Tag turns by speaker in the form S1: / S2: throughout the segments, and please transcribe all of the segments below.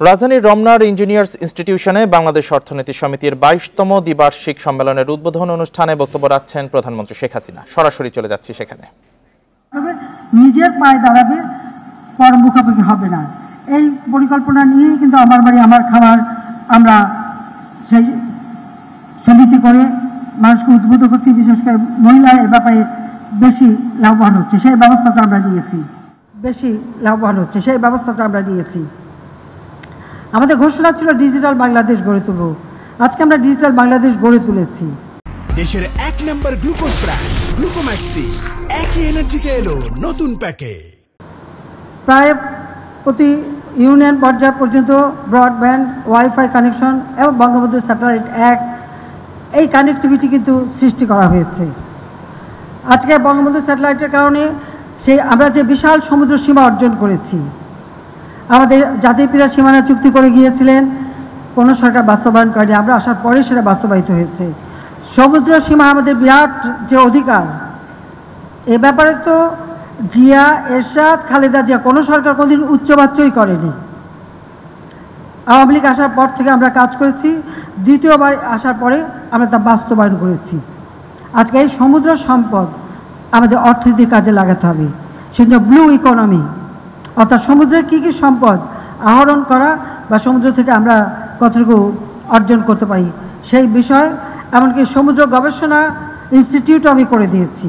S1: রাজধানীর রমনার ইঞ্জিনিয়ার্স ইনস্টিটিউশনে বাংলাদেশ অর্থনীতি সমিতির 22তম দ্বিবার্ষিক সম্মেলনের উদ্বোধন অনুষ্ঠানে বক্তব্য রাখছেন প্রধানমন্ত্রী শেখ হাসিনা। সরাসরি চলে যাচ্ছি সেখানে।
S2: নিজের পায়ে দাঁড়াবে, পর মুখাপেক্ষি হবে না, এই পরিকল্পনা নিয়েই কিন্তু আমার বাড়ি আমার খাবার আমরা সেই সমিতি করে মানুষকে উদ্বুদ্ধ করছি। বিশেষ করে মহিলা এ ব্যাপারে বেশি লাভবান হচ্ছে, সেই ব্যবস্থাটা আমরা নিয়েছি। আমাদের ঘোষণা ছিল ডিজিটাল বাংলাদেশ গড়ে তুলব। আজকে আমরা ডিজিটাল বাংলাদেশ গড়ে তুলেছি।
S3: দেশের 1 নম্বর গ্লুকোজ ব্র্যান্ড গ্লুকোম্যাক্সটি একই এনার্জিতে এলো নতুন প্যাকে।
S2: প্রায় প্রতি ইউনিয়ন পর্যায় পর্যন্ত ব্রডব্যান্ড, ওয়াইফাই কানেকশন এবং বঙ্গবন্ধু স্যাটেলাইট 1 এই কানেক্টিভিটি কিন্তু সৃষ্টি করা হয়েছে। আজকে বঙ্গবন্ধু স্যাটেলাইটের কারণে আমরা যে বিশাল সমুদ্র সীমা অর্জন করেছি, আমাদের জাতির পিতা সীমানা চুক্তি করে গিয়েছিলেন, কোনো সরকার বাস্তবায়ন করেনি, আমরা আসার পরে সেটা বাস্তবায়িত হয়েছে। সমুদ্র সীমা আমাদের বিরাট যে অধিকার, এ ব্যাপারে তো জিয়া, এরশাদ, খালেদা জিয়া কোনো সরকার কোনোদিন উচ্চবাচ্যই করেনি। আওয়ামী লীগ আসার পর থেকে আমরা কাজ করেছি, দ্বিতীয়বার আসার পরে আমরা তা বাস্তবায়ন করেছি। আজকে এই সমুদ্র সম্পদ আমাদের অর্থনীতির কাজে লাগাতে হবে। সেজন্য ব্লু ইকোনমি, অর্থাৎ সমুদ্রের কী কী সম্পদ আহরণ করা বা সমুদ্র থেকে আমরা কতটুকু অর্জন করতে পারি সেই বিষয়, এমনকি সমুদ্র গবেষণা ইনস্টিটিউটও আমি করে দিয়েছি,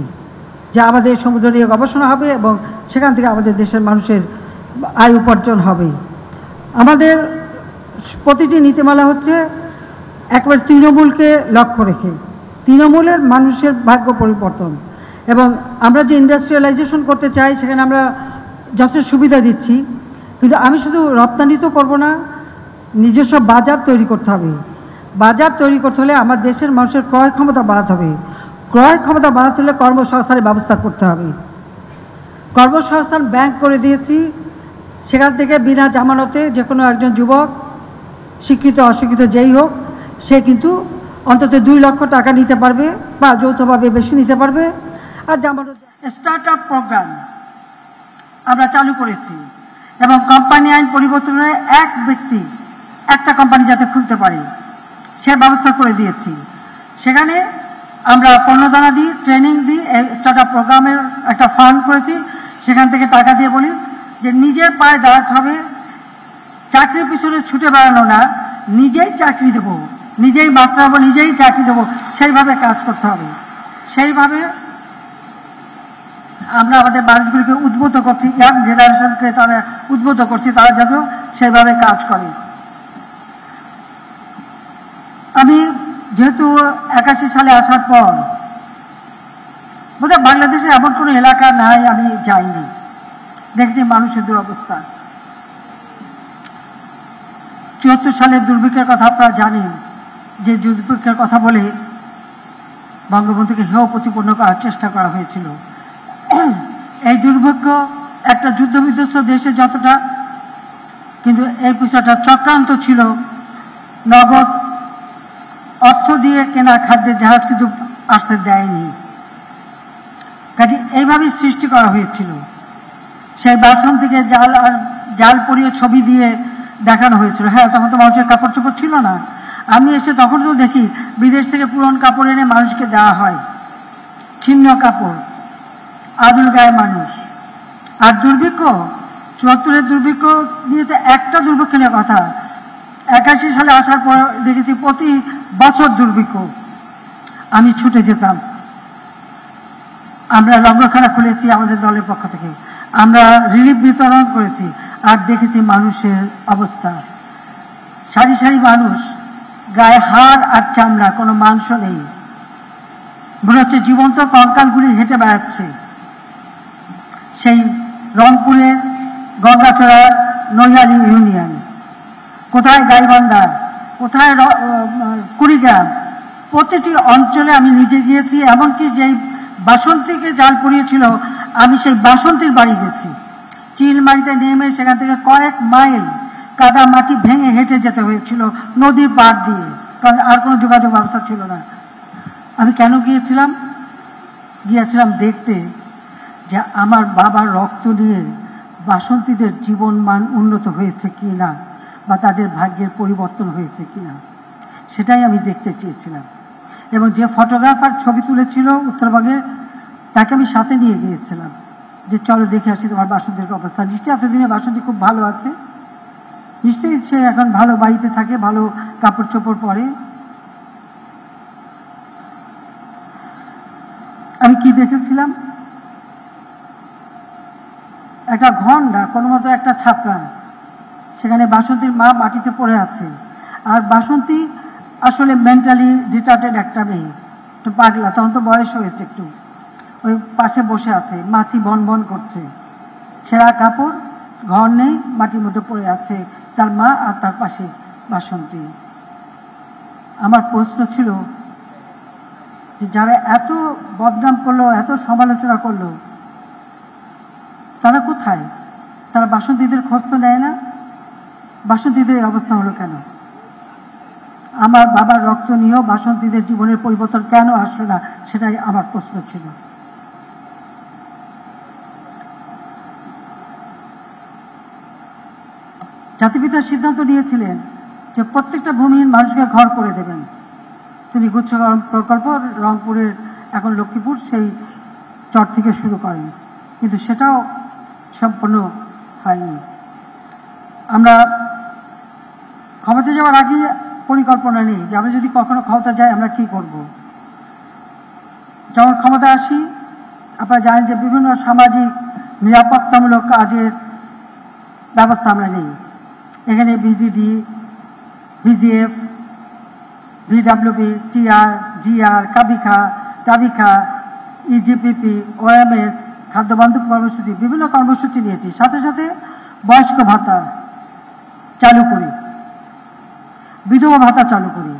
S2: যা আমাদের সমুদ্র নিয়ে গবেষণা হবে এবং সেখান থেকে আমাদের দেশের মানুষের আয় উপার্জন হবে। আমাদের প্রতিটি নীতিমালা হচ্ছে একবার তৃণমূলকে লক্ষ্য রেখে, তৃণমূলের মানুষের ভাগ্য পরিবর্তন। এবং আমরা যে ইন্ডাস্ট্রিয়ালাইজেশন করতে চাই সেখানে আমরা যথেষ্ট সুবিধা দিচ্ছি, কিন্তু আমি শুধু রপ্তানি তো করবো না, নিজস্ব বাজার তৈরি করতে হবে। বাজার তৈরি করতে হলে আমার দেশের মানুষের ক্রয় ক্ষমতা বাড়াতে হবে। ক্রয় ক্ষমতা বাড়াতে হলে কর্মসংস্থানের ব্যবস্থা করতে হবে। কর্মসংস্থান ব্যাংক করে দিয়েছি, সেখান থেকে বিনা জামানতে যে কোনো একজন যুবক, শিক্ষিত অশিক্ষিত যেই হোক, সে কিন্তু অন্তত 2 লক্ষ টাকা নিতে পারবে বা যৌথভাবে বেশি নিতে পারবে। আর জামানত স্টার্ট আপ প্রোগ্রাম আমরা চালু করেছি এবং কোম্পানি আইন পরিবর্তনে এক ব্যক্তি একটা কোম্পানি যাতে খুলতে পারে সে ব্যবস্থা করে দিয়েছি। সেখানে আমরা পণ্যদানা দিই, ট্রেনিং দিই, স্টার্ট আপ প্রোগ্রামের একটা ফান্ড করেছি, সেখান থেকে টাকা দিয়ে বলি যে নিজের পায়ে দাঁড়াতে হবে, চাকরির পিছনে ছুটে বেড়ানো না, নিজেই চাকরি দেবো, নিজেই মাস্টার হবো, নিজেই চাকরি দেবো, সেইভাবে কাজ করতে হবে। সেইভাবে আমরা আমাদের মানুষগুলিকে উদ্বুদ্ধ করছি, ইয়াং জেনারেশনকে তারা উদ্বুদ্ধ করছি, তারা যেন সেইভাবে কাজ করে। আমি যেহেতু 81 সালে আসার পর বোধহয় বাংলাদেশে এমন কোনো এলাকা নাই আমি যাইনি, দেখছি মানুষের দুরবস্থা। 74 সালের দুর্ভিক্ষের কথা আপনারা জানেন, যে দুর্ভিক্ষের কথা বলে বঙ্গবন্ধুকে হেয় প্রতিপন্ন করার চেষ্টা করা হয়েছিল। এই দুর্ভিক্ষ একটা যুদ্ধ বিধ্বস্ত দেশে যতটা, কিন্তু এই বিষয়টা চক্রান্ত ছিল। নগদ অর্থ দিয়ে কেনা খাদ্যের জাহাজ কিন্তু আসতে দেয়নি, কাজে এইভাবেই সৃষ্টি করা হয়েছিল। সেই বাসন থেকে জাল পরিয়ে ছবি দিয়ে দেখানো হয়েছিল। হ্যাঁ, তখন তো মানুষের কাপড় চোপড় ছিল না। আমি এসে তখন তো দেখি বিদেশ থেকে পুরন কাপড় এনে মানুষকে দেওয়া হয়, ছিন্ন কাপড়, আদুল গায়ে মানুষ। আর দুর্ভিক্ষ, 74-এর দুর্ভিক্ষ নিয়ে তো একটা দুর্ভিক্ষ নিয়ে কথা, 81 সালে আসার পর দেখেছি প্রতি বছর দুর্ভিক্ষ। আমি ছুটে যেতাম, আমরা লঙ্গরখানা খুলেছি আমাদের দলের পক্ষ থেকে, আমরা রিলিফ বিতরণ করেছি, আর দেখেছি মানুষের অবস্থা। সারি সারি মানুষ, গায়ে হাড় আর চামড়া, কোনো মাংস নেই, মনে হচ্ছে জীবন্ত কঙ্কালগুলি হেঁটে বেড়াচ্ছে। সেই রংপুরের গঙ্গাচড়া নৈহালি ইউনিয়ন, কোথায় গাইবান্ধা, কোথায় কুড়িগ্রাম, প্রতিটি অঞ্চলে আমি নিজে গিয়েছি। এমনকি যেই বাসন্তীকে জাল পড়িয়েছিল, আমি সেই বাসন্তীর বাড়ি গেছি। চিলমারিতে নেমে সেখান থেকে কয়েক মাইল কাদা মাটি ভেঙে হেঁটে যেতে হয়েছিল নদীর পাড় দিয়ে, কারণ আর কোনো যোগাযোগ ব্যবস্থা ছিল না। আমি কেন গিয়েছিলাম দেখতে যে আমার বাবার রক্ত নিয়ে বাসন্তীদের জীবন মান উন্নত হয়েছে কি না, বা তাদের ভাগ্যের পরিবর্তন হয়েছে কিনা, সেটাই আমি দেখতে চেয়েছিলাম। এবং যে ফটোগ্রাফার ছবি তুলেছিল উত্তরবঙ্গে, তাকে আমি সাথে নিয়ে গিয়েছিলাম যে চলো দেখে আসি তোমার বাসন্তীর অবস্থা। নিশ্চয়ই এতদিনে বাসন্তী খুব ভালো আছে, নিশ্চয়ই সে এখন ভালো বাড়িতে থাকে, ভালো কাপড় চোপড় পরে। আমি কি দেখেছিলাম, একটা ঘন্টা কোনো মতো একটা ছাপড়া, সেখানে বাসন্তীর মা মাটিতে পড়ে আছে। আর বাসন্তী আসলে মেন্টালি রিটার্টেড একটা মেয়ে, একটু পাগলা, তখন তো বয়স হয়েছে একটু, ওই পাশে বসে আছে, মাছি বন বন করছে, ছেঁড়া কাপড়, ঘর নেই, মাটির মধ্যে পড়ে আছে তার মা আর তার পাশে বাসন্তী। আমার প্রশ্ন ছিল যে যারা এত বদনাম করলো, এত সমালোচনা করলো, তারা কোথায়? তারা বাসন্তীদের খোঁজ তো নেয় না। বাসন্তীদের এই অবস্থা হলো কেন? আমার বাবার রক্ত নিয়েও বাসন্তীদের জীবনের পরিবর্তন কেন আসলো না, সেটাই আমার প্রশ্ন ছিল। জাতিপিতা সিদ্ধান্ত নিয়েছিলেন যে প্রত্যেকটা ভূমিহীন মানুষকে ঘর করে দেবেন। তিনি গুচ্ছকরণ প্রকল্প রংপুরের, এখন লক্ষ্মীপুর, সেই চর থেকে শুরু করেন, কিন্তু সেটাও সম্পূর্ণ হয়নি। আমরা ক্ষমতা যাওয়ার আগে পরিকল্পনা নেই যে আমরা যদি কখনো ক্ষমতা যাই আমরা কি করব। যখন ক্ষমতা আসি, আপনারা জানেন যে বিভিন্ন সামাজিক নিরাপত্তামূলক কাজের ব্যবস্থা আমরা নেই। এখানে VGD, VGF, VWB, TR, GR, কাবিখা, ইজিপিপি, ওএমএস, খাদ্য বান্ধব কর্মসূচি, বিভিন্ন কর্মসূচি নিয়েছি। সাথে সাথে বয়স্ক ভাতা চালু করি, বিধবা ভাতা চালু করি,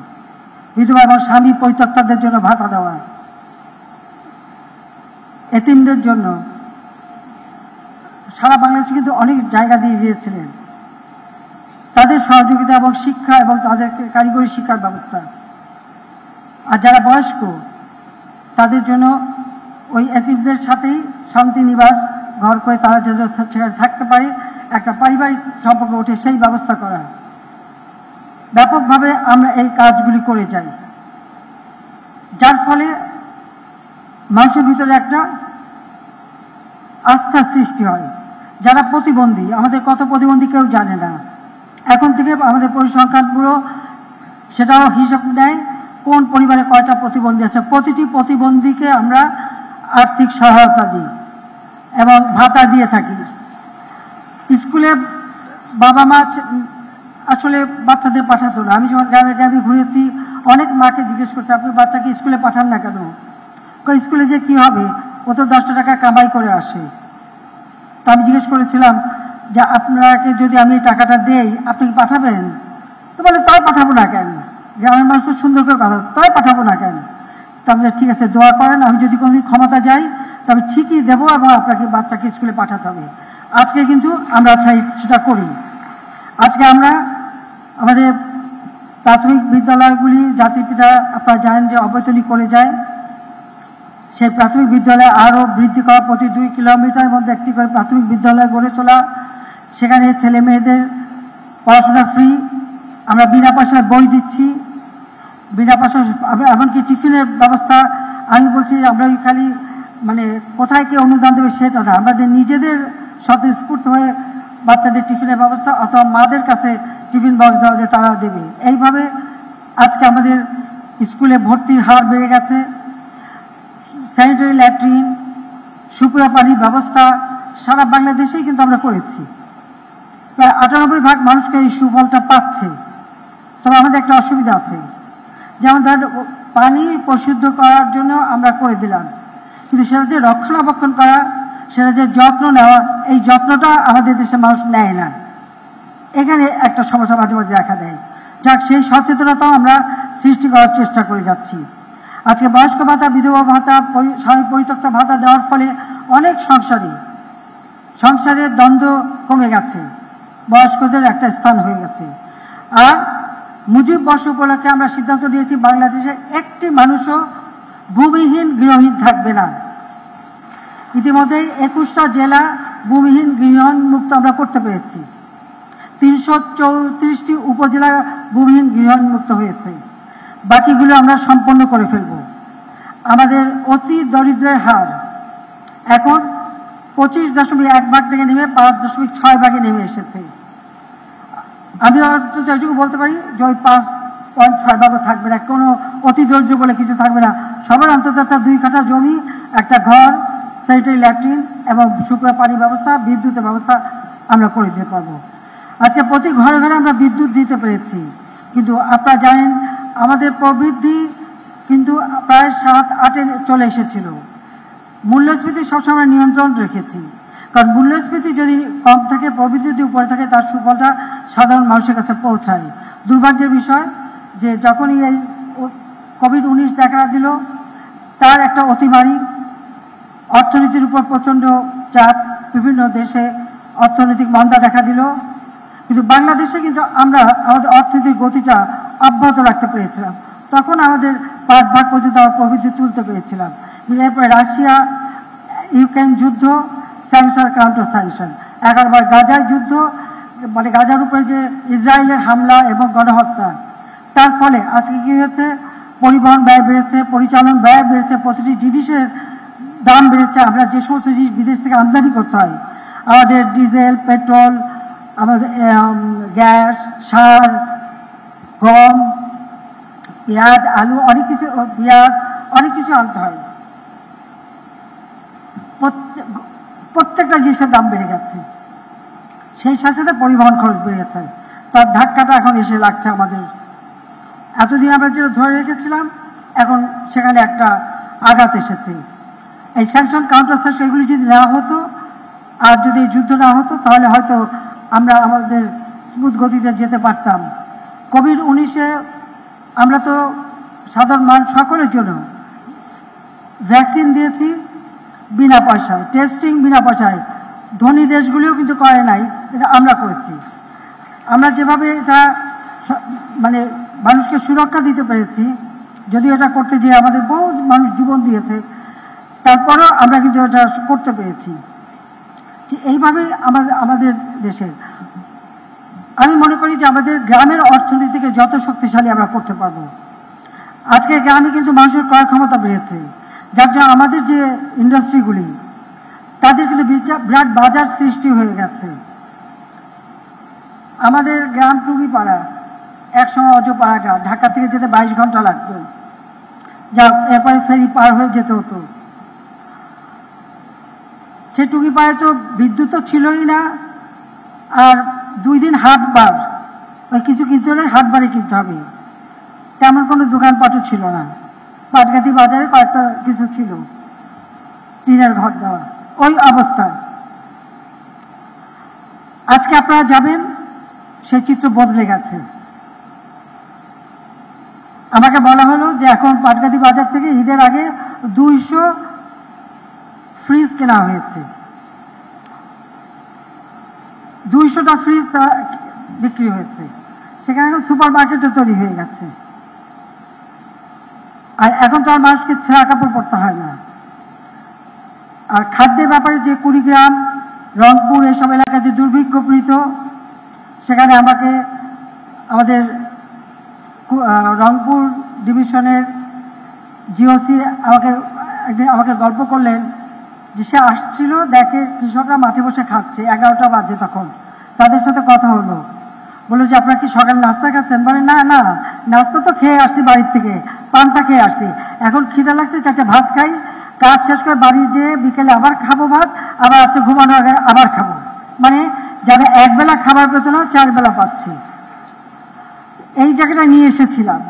S2: বিধবা এবং স্বামী পরিত্যক্তাদের জন্য ভাতা দেওয়া, এতিমদের জন্য সারা বাংলাদেশে কিন্তু অনেক জায়গা দিয়ে দিয়েছিলেন, তাদের সহযোগিতা এবং শিক্ষা এবং তাদেরকে কারিগরি শিক্ষার ব্যবস্থা। আর যারা বয়স্ক তাদের জন্য ওই এতিমদের সাথেই শান্তি নিবাস ঘর করে তারা যেন সেখানে থাকতে পারে, একটা পারিবারিক সম্পর্ক ওঠে, সেই ব্যবস্থা করা। ব্যাপকভাবে আমরা এই কাজগুলি করে যাই, যার ফলে মানুষের ভিতরে একটা আস্থার সৃষ্টি হয়। যারা প্রতিবন্ধী, আমাদের কত প্রতিবন্ধী কেউ জানে না। এখন থেকে আমাদের পরিসংখ্যান ব্যুরো সেটাও হিসাব নেয় কোন পরিবারে কয়টা প্রতিবন্ধী আছে। প্রতিটি প্রতিবন্ধীকে আমরা আর্থিক সহায়তা দিই এবং ভাতা দিয়ে থাকি। স্কুলে বাবা মা আসলে বাচ্চাদের পাঠাতো না। আমি যখন গ্রামে গ্রামে ঘুরেছি, অনেক মাকে জিজ্ঞেস করতে, আপনি বাচ্চাকে স্কুলে পাঠান না কেন? স্কুলে যে কি হবে, ও তো 10 টাকা কামাই করে আসে। তা আমি জিজ্ঞেস করেছিলাম যে আপনাকে যদি আমি টাকাটা দেই আপনি কি পাঠাবেন? তো বলে তাই পাঠাবো না কেন, গ্রামের মানুষ তো সুন্দর করে কথা, তাই পাঠাবো না কেন? তা বলে ঠিক আছে, দোয়া করেন, আমি যদি কোনোদিন ক্ষমতা যাই তবে ঠিকই দেবো এবং আপনাকে বাচ্চাকে স্কুলে পাঠাতে হবে। আজকে কিন্তু আমরা সেটা করি। আজকে আমরা আমাদের প্রাথমিক বিদ্যালয়গুলি জাতির পিতা আপনারা জানেন যে অবৈতনিক করে যায়, সেই প্রাথমিক বিদ্যালয় আরও বৃদ্ধি করা, প্রতি 2 কিলোমিটারের মধ্যে একটি করে প্রাথমিক বিদ্যালয় গড়ে তোলা, সেখানে ছেলে মেয়েদের পড়াশোনা ফ্রি, আমরা বিনা পয়সায় বই দিচ্ছি, বিনা পয়সায় এমনকি টিফিনের ব্যবস্থা। আমি বলছি আমরা খালি মানে কোথায় কে অনুদান দেবে সেটা না, আমাদের নিজেদের স্বতঃস্ফূর্ত হয়ে বাচ্চাদের টিফিনের ব্যবস্থা, অথবা মাদের কাছে টিফিন বক্স দেওয়া যে তারাও দেবে। এইভাবে আজকে আমাদের স্কুলে ভর্তির হার বেড়ে গেছে। স্যানিটারি ল্যাট্রিন, সুপেয় পানির ব্যবস্থা সারা বাংলাদেশেই কিন্তু আমরা করেছি। প্রায় 98% মানুষকে এই সুফলটা পাচ্ছে। তবে আমাদের একটা অসুবিধা আছে, যেমন ধরেন পানি পরিশুদ্ধ করার জন্য আমরা করে দিলাম, কিন্তু সেটা যে রক্ষণাবেক্ষণ করা, সেটা যে যত্ন নেওয়া, এই যত্নটা আমাদের দেশের মানুষ নেয় না। এখানে একটা সমস্যা মাঝে মাঝে দেখা দেয়। যাক, সেই সচেতনতাও আমরা সৃষ্টি করার চেষ্টা করে যাচ্ছি। আজকে বয়স্ক ভাতা, বিধবা ভাতা, স্বামী পরিত্যক্তা ভাতা দেওয়ার ফলে অনেক সংসারের দ্বন্দ্ব কমে গেছে, বয়স্কদের একটা স্থান হয়ে গেছে। আর মুজিব বর্ষ উপলক্ষে আমরা সিদ্ধান্ত নিয়েছি বাংলাদেশে একটি মানুষও ভূমিহীন গৃহহীন থাকবে না। ইতিমধ্যে 21টা জেলা ভূমিহীন গৃহহীন মুক্ত আমরা করতে পেরেছি। 334টি উপজেলা ভূমিহীন গৃহমুক্ত হয়েছে। বাকিগুলো আমরা সম্পন্ন করে ফেলব। আমাদের অতি দরিদ্রের হার এখন 25.1 থেকে নেমে 5.6 নেমে এসেছে। আমি অন্তত এটুকু বলতে পারি যে ওই 5.6 থাকবে না, কোনো অতি দরিদ্র বলে কিছু থাকবে না। সবার অন্তত একটা 2 কাঠা জমি, একটা ঘর, স্যানিটারি ল্যাট্রিন এবং শুকনো পানি ব্যবস্থা, বিদ্যুতের ব্যবস্থা আমরা করে দিতে পারবো। আজকে প্রতি ঘরে ঘরে আমরা বিদ্যুৎ দিতে পেরেছি, কিন্তু আপনারা জানেন আমাদের প্রবৃদ্ধি কিন্তু প্রায় 7-8-এ চলে এসেছিল। মূল্যস্ফীতি সবসময় নিয়ন্ত্রণ রেখেছি, কারণ মূল্যস্ফীতি যদি কম থাকে, প্রবৃদ্ধি যদি উপরে থাকে, তার সুফলটা সাধারণ মানুষের কাছে পৌঁছায়। দুর্ভাগ্যের বিষয় যে যখনই এই কোভিড-19 দেখা দিল, তার একটা অতিমারি অর্থনীতির উপর প্রচণ্ড চাপ, বিভিন্ন দেশে অর্থনৈতিক মন্দা দেখা দিল, কিন্তু বাংলাদেশে কিন্তু আমরা আমাদের অর্থনীতির গতিটা অব্যাহত রাখতে পেরেছিলাম। তখন আমাদের 5 পর্যন্ত প্রবৃদ্ধি তুলতে পেরেছিলাম। এরপরে রাশিয়া ইউক্রেন যুদ্ধ, স্যাংশন কাউন্টার স্যাংশন, 11 বার গাজার যুদ্ধ, মানে গাজার উপরে যে ইসরায়েলের হামলা এবং গণহত্যা, তার ফলে আজকে কি হয়েছে, পরিবহন ব্যয় বেড়েছে, পরিচালন ব্যয় বেড়েছে, প্রতিটি জিনিসের দাম বেড়েছে। আমরা যে সমস্ত জিনিস বিদেশ থেকে আমদানি করতে হয়, আমাদের ডিজেল, পেট্রোল, আমাদের গ্যাস, সার, গম, পেঁয়াজ, আলু, অনেক কিছু আনতে হয়। প্রত্যেকটা জিনিসের দাম বেড়ে গেছে, সেই সাথে সাথে পরিবহন খরচ বেড়ে গেছে। তার ধাক্কাটা এখন এসে লাগছে আমাদের। এতদিন আমরা যেটা ধরে রেখেছিলাম, এখন সেখানে একটা আঘাত এসেছে। এই স্যাংশন কাউন্টার স্যাংশন এগুলি যদি না হতো, আর যদি যুদ্ধ না হতো, তাহলে হয়তো আমরা আমাদের স্মুথ গতিতে যেতে পারতাম। কোভিড-19-এ আমরা তো সাধারণ মানুষ সকলের জন্য ভ্যাকসিন দিয়েছি বিনা পয়সায়, টেস্টিং বিনা পয়সায়। ধনী দেশগুলিও কিন্তু করে নাই, এটা আমরা করেছি। আমরা যেভাবে এটা মানে মানুষকে সুরক্ষা দিতে পেরেছি, যদিও এটা করতে যেয়ে আমাদের বহু মানুষ জীবন দিয়েছে, তারপরও আমরা কিন্তু এটা করতে পেরেছি। এইভাবেই আমাদের দেশের, আমি মনে করি যে আমাদের গ্রামের অর্থনীতিকে যত শক্তিশালী আমরা করতে পারবো। আজকে গ্রামে কিন্তু মানুষের ক্রয় ক্ষমতা বেড়েছে, যার জন্য আমাদের যে ইন্ডাস্ট্রিগুলি, তাদের কিন্তু বিরাট বাজার সৃষ্টি হয়ে গেছে। আমাদের গ্রাম টুঙ্গিপাড়া, একসময় অজপাড়া গা, ঢাকা থেকে যেতে 22 ঘন্টা লাগতো, যা এরপরে ফেরি পার হয়ে যেতে হতো। সে টুঙ্গিপাড়ায় তো বিদ্যুৎ তো ছিলই না, আর 2 দিন হাটবার, ওই কিছু কিনতে হলে হাটবারে কিনতে হবে, তেমন কোনো দোকানপাটও ছিল না। পাটগাতি বাজারে কয়েকটা কিছু ছিল, টিনের ঘর দেওয়া, ওই অবস্থা। আজকে আপনারা যাবেন, সেই চিত্র বদলে গেছে। আমাকে বলা হলো যে এখন পাটগাতি বাজার থেকে ঈদের আগে 200 ফ্রিজ কেনা হয়েছে, 200টা ফ্রিজ বিক্রি হয়েছে। সেখানে এখন সুপার মার্কেটও তৈরি হয়ে গেছে। আর এখন তো আর মানুষকে ছেঁড়া কাপড় পরতে হয় না। আর খাদ্যের ব্যাপারে যে কুড়িগ্রাম, রংপুর এসব এলাকায় যে দুর্ভিক্ষপীড়িত, সেখানে আমাদের রংপুর ডিভিশনের জিওসি আমাকে গল্প করলেন যে সে আসছিল, দেখে কৃষকরা মাঠে বসে খাচ্ছে, 11টা বাজে তখন। তাদের সাথে কথা হলো, বললো যে আপনারা কি সকালে নাস্তা খাচ্ছেন? বলে না না, নাস্তা তো খেয়ে আসছি বাড়ির থেকে, পান্তা খেয়ে আসছি, এখন খিদা লাগছে, 4টা ভাত খাই, কাজ শেষ করে বাড়ি যেয়ে বিকেলে আবার খাবো ভাত, আবার আজকে ঘুমানোর আগে আবার খাবো। মানে যারা একবেলা খাবার পেত না, 4 বেলা পাচ্ছি। এই জায়গাটা নিয়ে এসেছিলাম,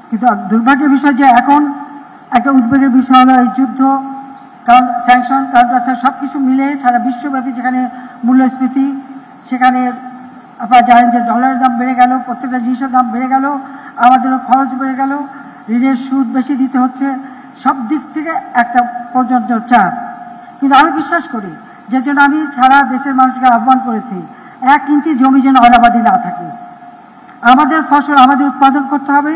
S2: কিন্তু দুর্ভাগ্যের বিষয় যে এখন একটা উদ্বেগের বিষয় হলো এই যুদ্ধ, কারণ স্যাংশন কাউন্টার সব কিছু মিলে সারা বিশ্বব্যাপী যেখানে মূল্যস্ফীতি, সেখানে আপনারা জানেন যে ডলারের দাম বেড়ে গেল, প্রত্যেকটা জিনিসের দাম বেড়ে গেল, আমাদেরও খরচ বেড়ে গেল, ঋণের সুদ বেশি দিতে হচ্ছে, সব দিক থেকে একটা প্রযোজ্য চাপ। কিন্তু আমি বিশ্বাস করি, যে জন্য আমি সারা দেশের মানুষকে আহ্বান করেছি, 1 ইঞ্চি জমি যেন অনাবাদি না থাকে। আমাদের ফসল আমাদের উৎপাদন করতে হবে,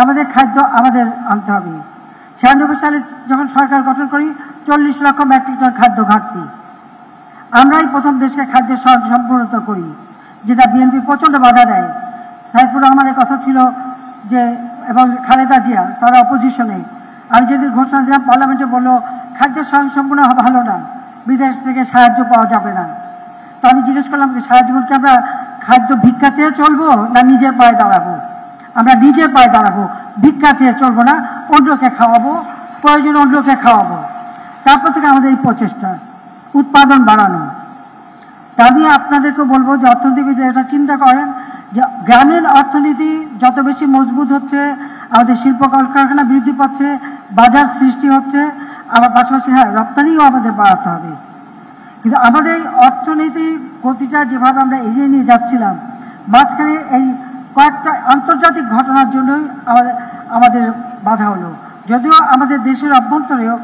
S2: আমাদের খাদ্য আমাদের আনতে হবে। 96 সালে যখন সরকার গঠন করি, 40 লক্ষ মেট্রিক টন খাদ্য ঘাটতি। আমরাই প্রথম দেশকে খাদ্যের সম্পূর্ণতা করি। যেটা বিএনপি প্রচণ্ড বাধা দেয়। সাইফুর রহমানের কথা ছিল যে, এবং খালেদা জিয়া তারা অপোজিশনে, আমি যদি ঘোষণা দিলাম পার্লামেন্টে বললো খাদ্য স্বয়ংসম্পূর্ণ ভালো না, বিদেশ থেকে সাহায্য পাওয়া যাবে না। তো আমি জিজ্ঞেস করলাম যে সারা জীবন কি আমরা খাদ্য ভিক্ষা চেয়ে চলবো না নিজের পায়ে দাঁড়াবো? আমরা নিজের পায়ে দাঁড়াবো, ভিক্ষা চেয়ে চলবো না, অন্যকে খাওয়াবো, প্রয়োজন অন্যকে খাওয়াবো। তারপর থেকে আমাদের এই প্রচেষ্টা উৎপাদন বাড়ানো। আমি আপনাদেরকে বলবো যে অর্থনীতিবিদরা এটা চিন্তা করেন যে গ্রামীণ অর্থনীতি যত বেশি মজবুত হচ্ছে, আমাদের শিল্প কলকারখানা বৃদ্ধি পাচ্ছে, বাজার সৃষ্টি হচ্ছে, আবার পাশাপাশি হ্যাঁ রপ্তানিও আমাদের বাড়াতে হবে। কিন্তু আমাদের এই অর্থনীতির গতিটা যেভাবে আমরা এগিয়ে নিয়ে যাচ্ছিলাম, মাঝখানে এই কয়েকটা আন্তর্জাতিক ঘটনার জন্যই আমাদের বাধা হলো। যদিও আমাদের দেশের অভ্যন্তরেও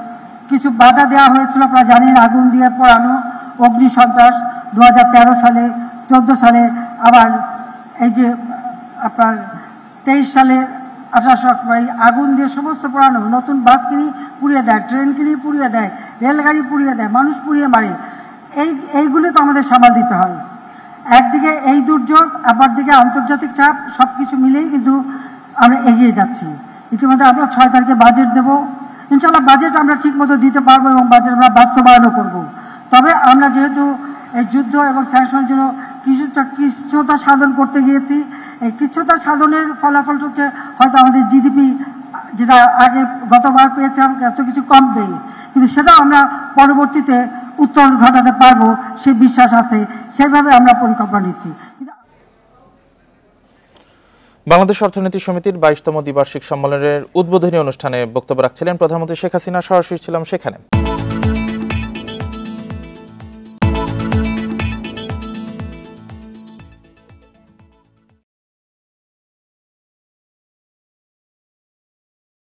S2: কিছু বাধা দেওয়া হয়েছিল, আপনারা জানেন, আগুন দিয়ে পোড়ানো, অগ্নি সন্ত্রাস 2013 সালে, 14 সালে, আবার এই যে আপনার 23 সালে 18 অক্টোবর আগুন দিয়ে সমস্ত পোড়ানো, নতুন বাস কিনে পুড়িয়ে দেয়, ট্রেন কিনে পুড়িয়ে দেয়, রেলগাড়ি পুড়িয়ে দেয়, মানুষ পুড়িয়ে মারে। এইগুলো তো আমাদের সামাল দিতে হয়। একদিকে এই দুর্যোগ, আবার দিকে আন্তর্জাতিক চাপ, সব কিছু মিলেই কিন্তু আমরা এগিয়ে যাচ্ছি। ইতিমধ্যে আমরা 6 তারিখে বাজেট দেব, ইনশাআল্লাহ বাজেট আমরা ঠিক মতো দিতে পারবো এবং বাজেট আমরা বাস্তবায়নও করব। তবে আমরা যেহেতু এই যুদ্ধ এবং স্যাংশনের জন্য কিছুটা সাধন করতে গিয়েছি, এই কিছুটা সাধনের ফলাফল হচ্ছে হয়তো আমাদের জিডিপি যেটা আগে গতবার পেয়েছিলাম এত কিছু কম দেয়, কিন্তু সেটাও আমরা পরবর্তীতে উত্তরণ ঘটাতে পারবো সেই বিশ্বাস আছে, সেইভাবে আমরা পরিকল্পনা নিচ্ছি।
S1: বাংলাদেশ অর্থনীতি সমিতির 22তম দ্বিবার্ষিক সম্মেলনের উদ্বোধনী অনুষ্ঠানে বক্তব্য রাখছিলেন প্রধানমন্ত্রী শেখ হাসিনা। সরাসরি ছিলাম সেখানে।